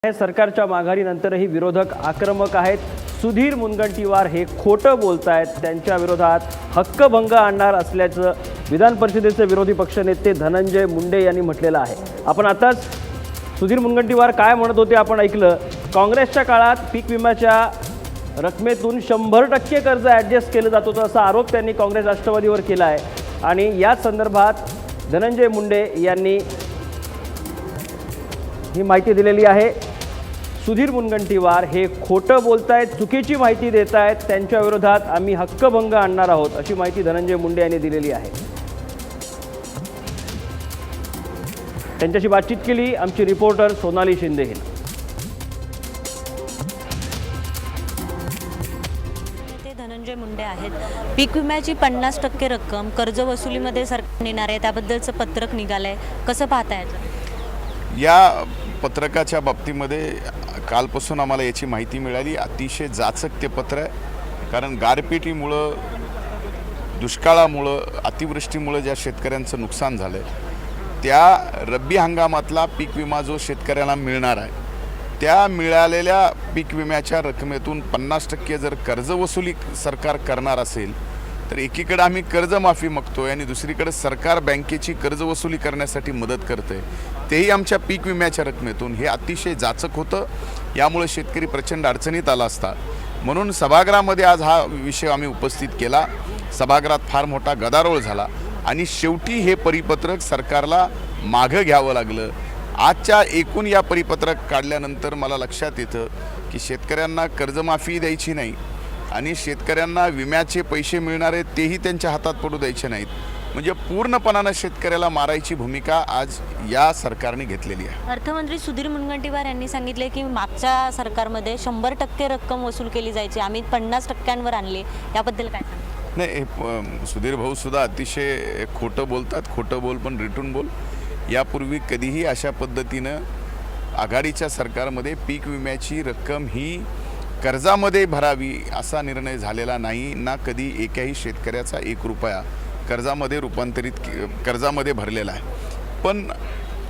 सरकारच्या माघारीनंतरही विरोधक आक्रमक आहेत। सुधीर मुनगंटीवार हे खोटं बोलतायत, त्यांच्या विरोधात हक्कभंग आणणार असल्याचं विधान परिषदेचे विरोधी पक्षनेते धनंजय मुंडे यांनी म्हटलेलं आहे। आपण आताच सुधीर मुनगंटीवार काय म्हणत होते आपण ऐकलं। काँग्रेसच्या काळात पीक विम्याच्या रकमेतून 100% कर्ज ॲडजस्ट केलं जात होतं असा आरोप त्यांनी काँग्रेस राष्ट्रवादीवर केला आहे आणि याच संदर्भात धनंजय मुंडे यांनी ही माहिती दिलेली आहे। सुधीर मुनगंटीवार हे खोटं बोलतायत, चुकीची माहिती देत आहेत, त्यांच्या विरोधात आम्ही हक्कभंग आणणार आहोत अशी माहिती धनंजय मुंडे यांनी दिलेली आहे। त्यांच्याशी बातचीत केली आमची रिपोर्टर सोनाली शिंदे हिने। धनंजय मुंडे आहेत। पीक विम्याची 50% रक्कम कर्ज वसुलीमध्ये सरकार नेणार आहे, त्याबद्दलचं पत्रक निघालंय, कसं पाहताय? या पत्रकाच्या बाबतीमध्ये कालपासून आम्हाला याची माहिती मिळाली। अतिशय जाचक ते पत्र आहे, कारण गारपिटीमुळं, दुष्काळामुळं, अतिवृष्टीमुळं ज्या शेतकऱ्यांचं नुकसान झालं आहे त्या रब्बी हंगामातला पीक विमा जो शेतकऱ्यांना मिळणार आहे त्या मिळालेल्या पीक विम्याच्या रकमेतून 50% जर कर्जवसुली सरकार करणार असेल तर एकीकडे आम्ही कर्जमाफी मागतोय आणि दुसरीकडे सरकार बँकेची कर्जवसुली करण्यासाठी मदत करते, तेही आमच्या पीक विम्याच्या रकमेतून। हे अतिशय जाचक होतं, यामुळे शेतकरी प्रचंड अडचणीत आला असता। म्हणून सभागृहामध्ये आज हा विषय आम्ही उपस्थित केला। सभागृहात फार मोठा गदारोळ झाला आणि शेवटी हे परिपत्रक सरकारला मागं घ्यावं लागलं। आजच्या एकूण या परिपत्रक काढल्यानंतर मला लक्षात येतं की शेतकऱ्यांना कर्जमाफी द्यायची नाही आणि शेतकऱ्यांना विम्याचे पैसे मिळणार आहेत तेही त्यांच्या हातात पडू द्यायचे नाहीत। म्हणजे पूर्णपणाने शेतकऱ्याला मारायची भूमिका आज या सरकारने घेतलेली आहे। अर्थमंत्री सुधीर मुनगंटीवार यांनी सांगितले की मागच्या सरकारमध्ये 100% रक्कम वसूल केली जायची, आम्ही 50%वर आणले, याबद्दल काय? नाही, सुधीर भाऊ सुद्धा अतिशय खोटं बोलतात। खोटं बोल पण रिटून बोल। यापूर्वी कधीही अशा पद्धतीनं आघाडीच्या सरकारमध्ये पीक विम्याची रक्कम ही कर्जामध्ये भरावी असा निर्णय झालेला नाही ना। कधी एकाही शेतकऱ्याचा 1 रुपया कर्जामध्ये भरलेला आहे। पण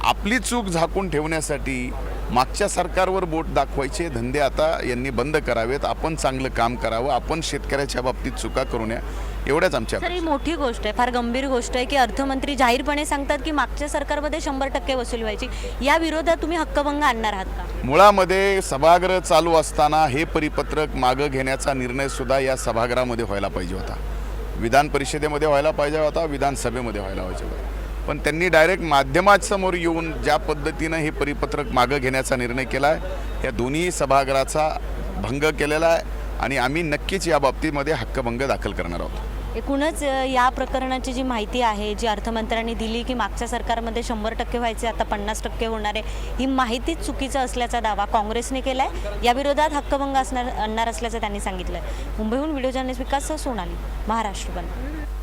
आपली चूक झाकून ठेवण्यासाठी मागच्या सरकारवर बोट दाखवायचे धंदे आता यांनी बंद करावेत। आपण चांगलं काम करावं, आपण शेतकऱ्याच्या बाबतीत चुका करू नये, एवढ्याच आमच्या। ही मोठी गोष्ट आहे, फार गंभीर गोष्ट आहे की अर्थमंत्री जाहीरपणे सांगतात की मागच्या सरकारमध्ये 100% वसूल व्हायची, या विरोधात तुम्ही हक्कभंग आणणार आहात का? मुळामध्ये सभागृह चालू असताना हे परिपत्रक मागं घेण्याचा निर्णय सुद्धा या सभागृहामध्ये व्हायला पाहिजे होता, विधान परिषदेमध्ये व्हायला पाहिजे होता, विधानसभेमध्ये व्हायला पाहिजे होता। पण त्यांनी डायरेक्ट माध्यमांसमोर येऊन ज्या पद्धतीनं हे परिपत्रक मागं घेण्याचा निर्णय केला आहे, या दोन्ही सभागृहाचा भंग केलेला आहे आणि आम्ही नक्कीच या बाबतीमध्ये हक्कभंग दाखल करणार आहोत। एकूणच या प्रकरणाची जी माहिती आहे, जी अर्थमंत्र्यांनी दिली की मागच्या सरकारमध्ये 100% व्हायचे, आता 50% होणार आहे, ही माहितीच चुकीचं असल्याचा दावा काँग्रेसने केला आहे। या विरोधात हक्कभंग आणणार असल्याचं त्यांनी सांगितलं आहे। मुंबईहून व्हिडिओ जर्नलिस्ट विकास सोनाली, महाराष्ट्र बंद।